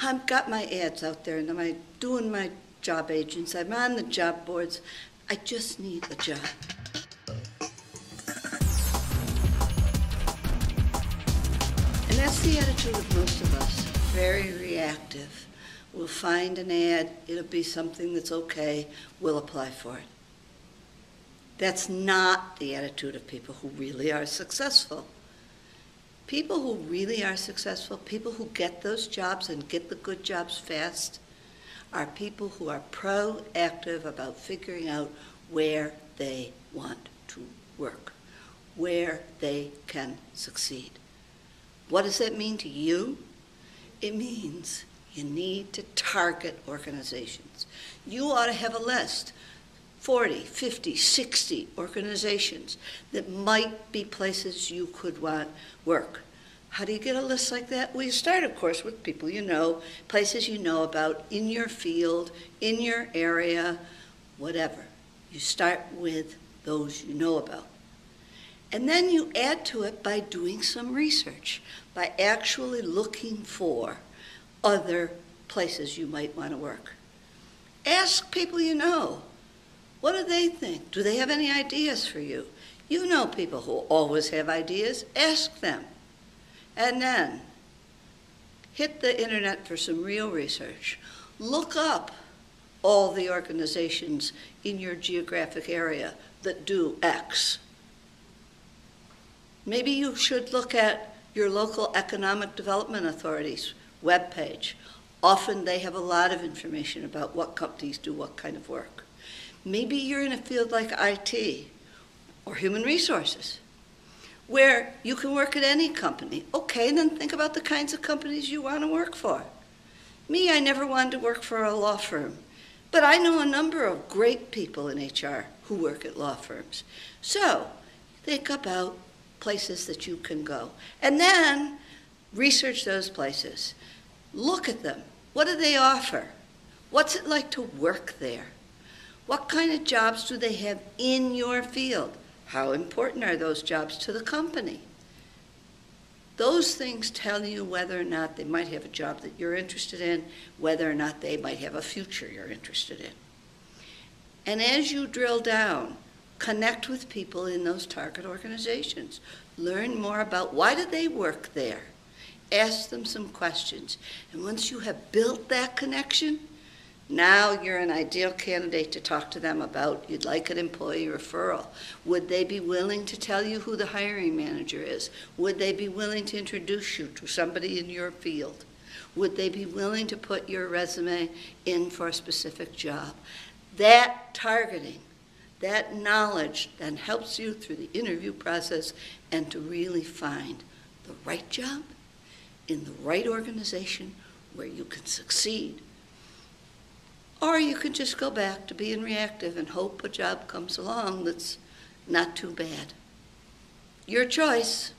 I've got my ads out there and I'm doing my job agents. I'm on the job boards. I just need a job. And that's the attitude of most of us, very reactive. We'll find an ad, it'll be something that's okay, we'll apply for it. That's not the attitude of people who really are successful. People who really are successful, people who get those jobs and get the good jobs fast, are people who are proactive about figuring out where they want to work, where they can succeed. What does that mean to you? It means you need to target organizations. You ought to have a list, 40, 50, 60 organizations that might be places you could want work. How do you get a list like that? Well, you start, of course, with people you know, places you know about in your field, in your area, whatever. You start with those you know about. And then you add to it by doing some research, by actually looking for other places you might want to work. Ask people you know. What do they think? Do they have any ideas for you? You know people who always have ideas. Ask them. And then hit the internet for some real research. Look up all the organizations in your geographic area that do X. Maybe you should look at your local economic development authority's webpage. Often they have a lot of information about what companies do what kind of work. Maybe you're in a field like IT or human resources, where you can work at any company. Okay, then think about the kinds of companies you want to work for. Me, I never wanted to work for a law firm, but I know a number of great people in HR who work at law firms. So think about places that you can go. And then research those places. Look at them. What do they offer? What's it like to work there? What kind of jobs do they have in your field? How important are those jobs to the company? Those things tell you whether or not they might have a job that you're interested in, whether or not they might have a future you're interested in. And as you drill down, connect with people in those target organizations. Learn more about why do they work there. Ask them some questions. And once you have built that connection, now you're an ideal candidate to talk to them about. You'd like an employee referral. Would they be willing to tell you who the hiring manager is? Would they be willing to introduce you to somebody in your field? Would they be willing to put your resume in for a specific job? That targeting, that knowledge then helps you through the interview process and to really find the right job in the right organization where you can succeed. Or you can just go back to being reactive and hope a job comes along that's not too bad. Your choice.